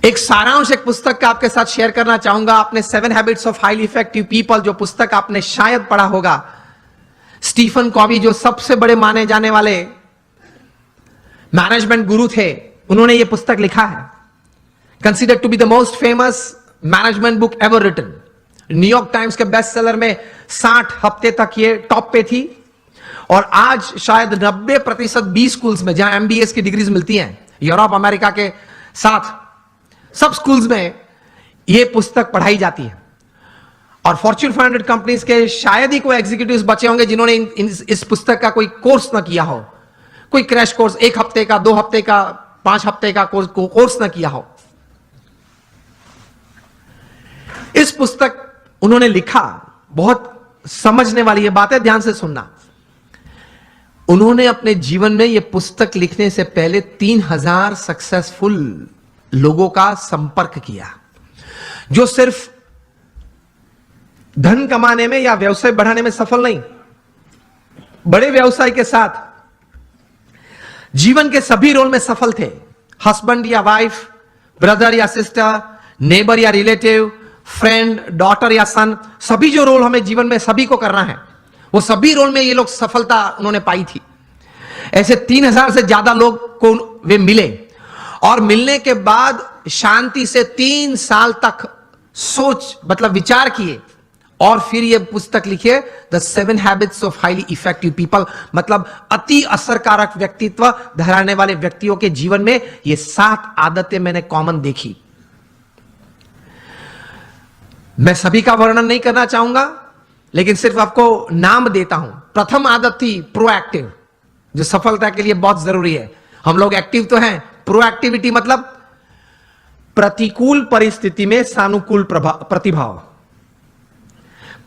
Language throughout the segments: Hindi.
एक सारांश एक पुस्तक का आपके साथ शेयर करना चाहूंगा। आपने 7 habits of highly effective people जो पुस्तक आपने शायद पढ़ा होगा, स्टीफन कॉवी जो सबसे बड़े माने जाने वाले मैनेजमेंट गुरु थे, उन्होंने यह पुस्तक लिखा है। Considered to be the most famous management book ever written. New York Times के बेस्ट सेलर में 60 हफ्ते तक ये टॉप पे थी और आज शायद 90% बी स्कूल्स में जहां MBA की डिग्रीज मिलती हैं यूरोप अमेरिका के साथ सब स्कूल्स में यह पुस्तक पढ़ाई जाती है। और फॉर्च्यून 500 कंपनीज के शायद ही कोई एग्जीक्यूटिव्स बचे होंगे जिन्होंने इस पुस्तक का कोई कोर्स ना किया हो, कोई क्रैश कोर्स 1 हफ्ते का, 2 हफ्ते का, 5 हफ्ते का कोर्स ना किया हो। इस पुस्तक उन्होंने लिखा, बहुत समझने वाली ये बात है, ध्यान से सुनना। उन्होंने अपने जीवन में यह पुस्तक लिखने से पहले 3000 सक्सेसफुल लोगों का संपर्क किया, जो सिर्फ धन कमाने में या व्यवसाय बढ़ाने में सफल नहीं, बड़े व्यवसाय के साथ जीवन के सभी रोल में सफल थे। हस्बैंड या वाइफ, ब्रदर या सिस्टर, नेबर या रिलेटिव, फ्रेंड, डॉटर या सन, सभी जो रोल हमें जीवन में सभी को करना है, वो सभी रोल में ये लोग सफलता उन्होंने पाई थी। ऐसे 3000 से ज्यादा लोग को वे मिले और मिलने के बाद शांति से 3 साल तक मतलब विचार किए और फिर ये पुस्तक लिखे, the 7 habits of highly effective people. मतलब अति असरकारक व्यक्तित्व धराने वाले व्यक्तियों के जीवन में ये 7 आदतें मैंने कॉमन देखी। मैं सभी का वर्णन नहीं करना चाहूंगा, लेकिन सिर्फ आपको नाम देता हूं। प्रथम आदत थी प्रोएक्टिव, जो सफलता के लिए बहुत जरूरी है। हम लोग एक्टिव तो हैं, प्रोएक्टिविटी मतलब प्रतिकूल परिस्थिति में सानुकूल प्रतिभाव।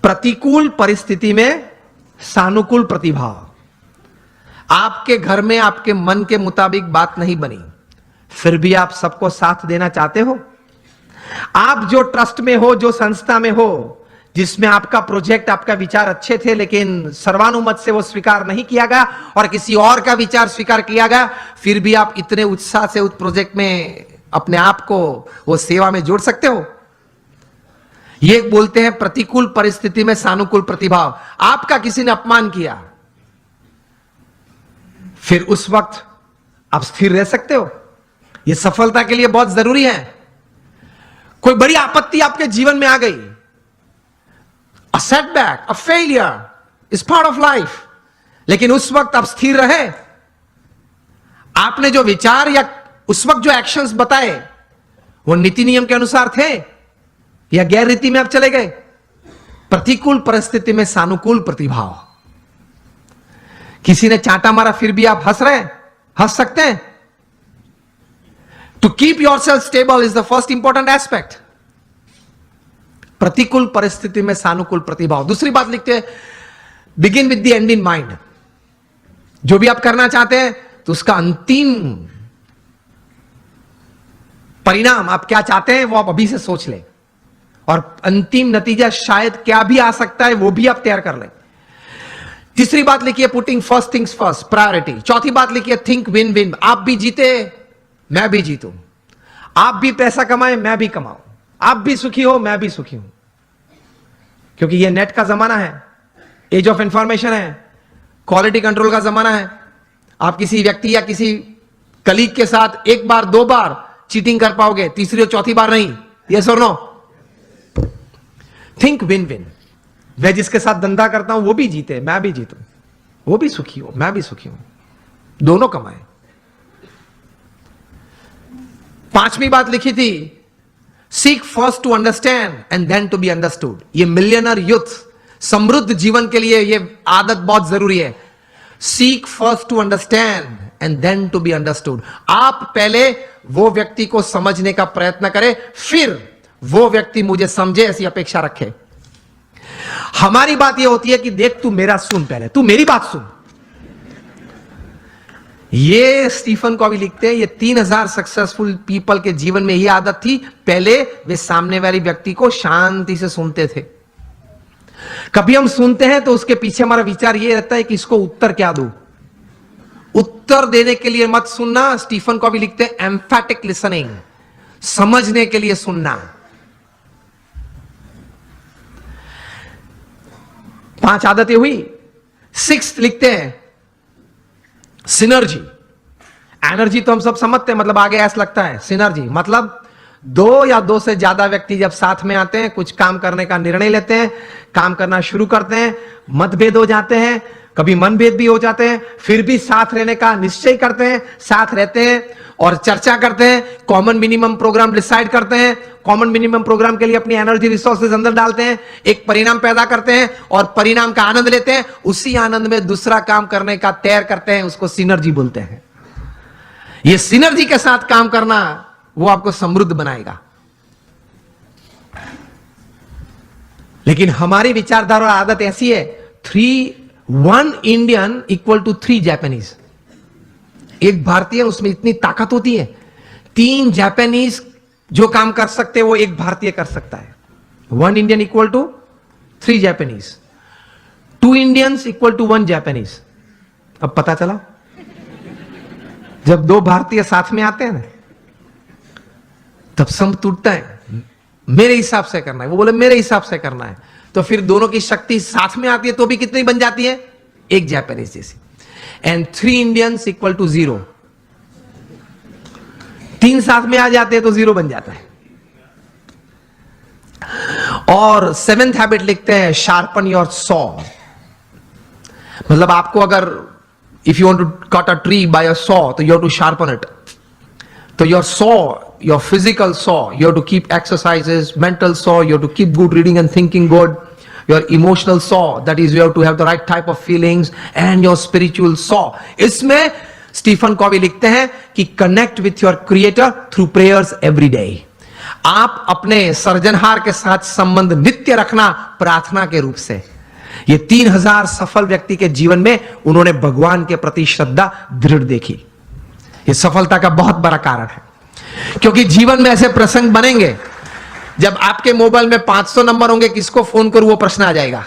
प्रतिकूल परिस्थिति में सानुकूल प्रतिभाव। आपके घर में आपके मन के मुताबिक बात नहीं बनी, फिर भी आप सबको साथ देना चाहते हो। आप जो ट्रस्ट में हो, जो संस्था में हो, जिसमें आपका प्रोजेक्ट, आपका विचार अच्छे थे, लेकिन सर्वानुमत से वो स्वीकार नहीं किया गया और किसी और का विचार स्वीकार किया गया, फिर भी आप इतने उत्साह से उस प्रोजेक्ट में अपने आप को वो सेवा में जोड़ सकते हो। ये बोलते हैं प्रतिकूल परिस्थिति में सानुकूल प्रतिभाव। आपका किसी ने अपमान किया, फिर उस वक्त आप स्थिर रह सकते हो। यह सफलता के लिए बहुत जरूरी है। कोई बड़ी आपत्ति आपके जीवन में आ गई, a setback, a failure is part of life, लेकिन उस वक्त आप स्थिर रहे। आपने जो विचार या उस वक्त जो एक्शंस बताए वो नीति नियम के अनुसार थे या गैर रीति में आप चले गए। प्रतिकूल परिस्थिति में सानुकूल प्रतिभाव। किसी ने चांटा मारा, फिर भी आप हंस रहे हैं, हंस सकते हैं। To keep yourself stable is the first important aspect. प्रतिकूल परिस्थिति में सानुकूल प्रतिभाव। दूसरी बात लिखते हैं, begin with the end in mind. जो भी आप करना चाहते हैं तो उसका अंतिम परिणाम आप क्या चाहते हैं वो आप अभी से सोच लें, और अंतिम नतीजा शायद क्या भी आ सकता है वो भी आप तैयार कर लें। तीसरी बात लिखिए, putting first things first, priority. चौथी बात लिखिए, थिंक विन विन। आप भी जीते, मैं भी जीतूं। आप भी पैसा कमाएं, मैं भी कमाऊं। आप भी सुखी हो, मैं भी सुखी हूं। क्योंकि यह नेट का जमाना है, एज ऑफ इंफॉर्मेशन है, क्वालिटी कंट्रोल का जमाना है। आप किसी व्यक्ति या किसी कलीग के साथ 1 बार 2 बार चीटिंग कर पाओगे, तीसरी और चौथी बार नहीं। यस और नो? Think win win. मैं जिसके साथ धंधा करता हूं वो भी जीते, मैं भी जीतूं। वो भी सुखी हो, मैं भी सुखी हूं, दोनों कमाए। 5वीं बात लिखी थी, seek first to understand and then to be understood. ये मिलियनर यूथ समृद्ध जीवन के लिए ये आदत बहुत जरूरी है। Seek first to understand and then to be understood. आप पहले वो व्यक्ति को समझने का प्रयत्न करें, फिर वो व्यक्ति मुझे समझे, ऐसी अपेक्षा रखे। हमारी बात यह होती है कि देख तू मेरा सुन, पहले तू मेरी बात सुन। ये स्टीफन कॉवी लिखते हैं, ये 3000 सक्सेसफुल पीपल के जीवन में यह आदत थी। पहले वे सामने वाले व्यक्ति को शांति से सुनते थे। कभी हम सुनते हैं तो उसके पीछे हमारा विचार यह रहता है कि इसको उत्तर क्या दूं। उत्तर देने के लिए मत सुनना। स्टीफन कॉवी लिखते हैं एम्फैटिक लिसनिंग। समझने के लिए सुनना। 5 आदतें हुई। 6 लिखते हैं सिनर्जी। एनर्जी तो हम सब समझते हैं, मतलब आगे ऐसा लगता है। सिनर्जी मतलब 2 या 2 से ज्यादा व्यक्ति जब साथ में आते हैं, कुछ काम करने का निर्णय लेते हैं, काम करना शुरू करते हैं, मतभेद हो जाते हैं, कभी मनभेद भी हो जाते हैं, फिर भी साथ रहने का निश्चय करते हैं, साथ रहते हैं और चर्चा करते हैं, कॉमन मिनिमम प्रोग्राम डिसाइड करते हैं, कॉमन मिनिमम प्रोग्राम के लिए अपनी एनर्जी रिसोर्सेज अंदर डालते हैं, एक परिणाम पैदा करते हैं और परिणाम का आनंद लेते हैं, उसी आनंद में दूसरा काम करने का तैयार करते हैं, उसको सिनर्जी बोलते हैं। ये सिनर्जी के साथ काम करना वो आपको समृद्ध बनाएगा। लेकिन हमारी विचारधारा और आदत ऐसी है, 1 इंडियन इक्वल टू 3 जापानीज। एक भारतीय, उसमें इतनी ताकत होती है, 3 जापानीज जो काम कर सकते हैं वो एक भारतीय कर सकता है। 1 Indian equal to 3 Japanese, 2 Indians equal to 1 Japanese. अब पता चला, जब 2 भारतीय साथ में आते हैं ना, तब सम टूटता है। मेरे हिसाब से करना है, वो बोले मेरे हिसाब से करना है, तो फिर दोनों की शक्ति साथ में आती है तो भी कितनी बन जाती है? एक जापानीज जैसी। And 3 Indians equal to 0। 3 साथ में आ जाते हैं तो 0 बन जाता है। और 7th हैबिट लिखते हैं शार्पन योर सॉ। मतलब आपको अगर if you want to cut a tree by a saw, तो you have to sharpen it. तो your saw, your physical saw, you have to keep exercises, mental saw, you have to keep good reading and thinking good, your emotional saw, that is you have to have the right type of feelings, and your spiritual saw. इसमें स्टीफन कॉवी लिखते हैं कि connect with your creator through prayers every day. आप अपने सर्जनहार के साथ संबंध नित्य रखना प्रार्थना के रूप से। ये 3000 सफल व्यक्ति के जीवन में उन्होंने भगवान के प्रति श्रद्धा दृढ़ देखी। ये सफलता का बहुत बड़ा कारण है, क्योंकि जीवन में ऐसे प्रसंग बनेंगे जब आपके मोबाइल में 500 नंबर होंगे, किसको फोन करूं वो प्रश्न आ जाएगा।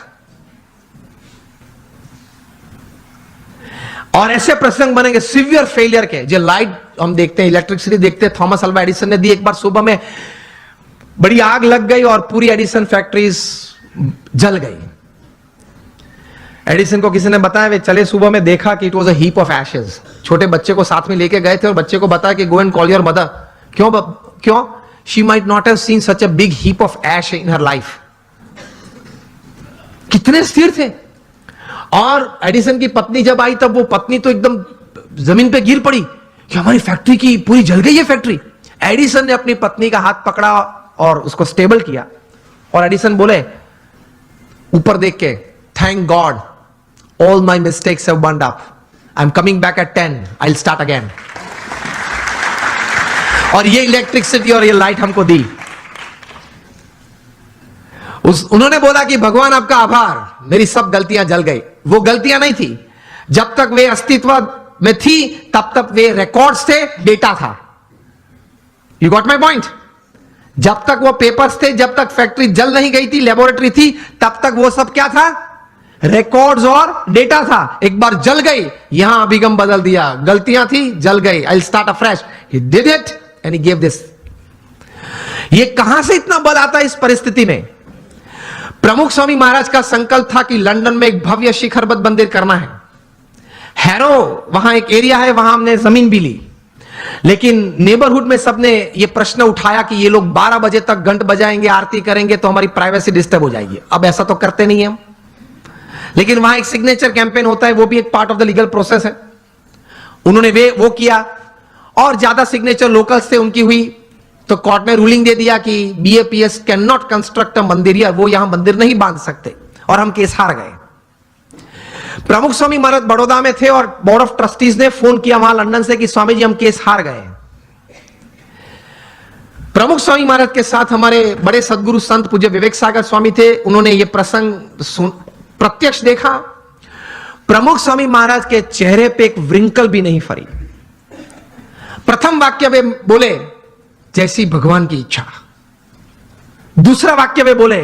और ऐसे प्रसंग बनेंगे सिवियर फेलियर के, जो लाइट हम देखते हैं, इलेक्ट्रिसिटी देखते हैं, थॉमस अल्वा एडिसन ने दी। एक बार सुबह में बड़ी आग लग गई और पूरी एडिसन फैक्ट्रीज जल गई। एडिसन को किसी ने बताया, वे चले सुबह में, देखा कि it was a heap of ashes. छोटे बच्चे को साथ में लेके गए थे और बच्चे को बताया कि go and call your mother. क्यों? She might not have seen such a big heap of ash in her life. कितने स्थिर थे। और एडिसन की पत्नी जब आई, तब वो पत्नी तो एकदम जमीन पे गिर पड़ी कि हमारी फैक्ट्री की पूरी जल गई है फैक्ट्री। एडिसन ने अपनी पत्नी का हाथ पकड़ा और उसको स्टेबल किया, और एडिसन बोले ऊपर देख के, thank God all my mistakes have burned up, I'm coming back at 10, I'll start again. और ये इलेक्ट्रिसिटी और ये लाइट हमको दी। उन्होंने बोला कि भगवान आपका आभार, मेरी सब गलतियां जल गई। वो गलतियां नहीं थी, जब तक वे अस्तित्व में थी तब तक वे रिकॉर्ड्स थे, डेटा था। You got my point? जब तक वो पेपर्स थे, जब तक फैक्ट्री जल नहीं गई थी, लेबोरेटरी थी, तब तक वो सब क्या था? रिकॉर्ड्स और डेटा था। एक बार जल गई, यहां अभिगम बदल दिया, गलतियां थी, जल गई, I will start afresh. He did it and he give this. ये कहां से इतना बल आता है इस परिस्थिति में? प्रमुख स्वामी महाराज का संकल्प था कि लंदन में एक भव्य शिखरबद्ध मंदिर करना है। हैरो वहां एक एरिया है, वहां हमने जमीन भी ली, लेकिन नेबरहुड में सबने ये प्रश्न उठाया कि ये लोग 12 बजे तक घंट बजाएंगे, आरती करेंगे, तो हमारी प्राइवेसी डिस्टर्ब हो जाएगी। अब ऐसा तो करते नहीं हम, लेकिन वहां एक सिग्नेचर कैंपेन होता है, वो भी एक part of the legal process है। उन्होंने वो किया, और ज्यादा सिग्नेचर लोकल्स से उनकी हुई, तो कोर्ट ने रूलिंग दे दिया कि BAPS can not construct a मंदिर, या वो यहां मंदिर नहीं बांध सकते, और हम केस हार गए। प्रमुख स्वामी महाराज बड़ौदा में थे और बोर्ड ऑफ ट्रस्टीज ने फोन किया वहां लंदन से कि स्वामी जी हम केस हार गए। प्रमुख स्वामी महाराज के साथ हमारे बड़े सदगुरु संत पूज्य विवेक सागर स्वामी थे। उन्होंने ये प्रसंग प्रत्यक्ष देखा। प्रमुख स्वामी महाराज के चेहरे पे एक व्रिंकल भी नहीं फरी। प्रथम वाक्य वे बोले, जैसी भगवान की इच्छा। दूसरा वाक्य वे बोले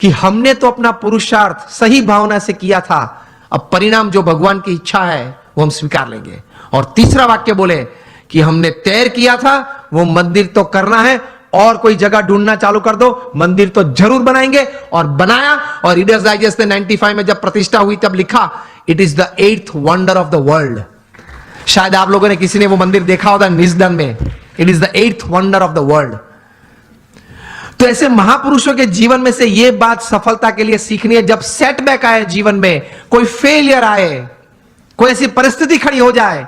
कि हमने तो अपना पुरुषार्थ सही भावना से किया था, अब परिणाम जो भगवान की इच्छा है वो हम स्वीकार लेंगे। और तीसरा वाक्य बोले कि हमने तैर किया था, वो मंदिर तो करना है, और कोई जगह ढूंढना चालू कर दो, मंदिर तो जरूर बनाएंगे। और बनाया, और रीडर्स डाइजेस्ट ने 95 में जब प्रतिष्ठा हुई तब लिखा, it is the 8th wonder of the world. शायद आप लोगों ने किसी ने वो मंदिर देखा होगा निजदन में, it is the 8th wonder of the world. तो ऐसे महापुरुषों के जीवन में से ये बात सफलता के लिए सीखनी है, जब सेटबैक आए जीवन में, कोई फेलियर आए, कोई ऐसी परिस्थिति खड़ी हो जाए,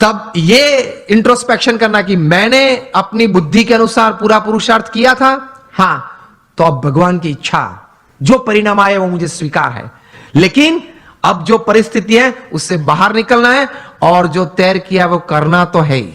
तब ये इंट्रोस्पेक्शन करना कि मैंने अपनी बुद्धि के अनुसार पूरा पुरुषार्थ किया था, हां, तो अब भगवान की इच्छा, जो परिणाम आए वो मुझे स्वीकार है, लेकिन अब जो परिस्थिति है उससे बाहर निकलना है, और जो तैर किया वो करना तो है ही।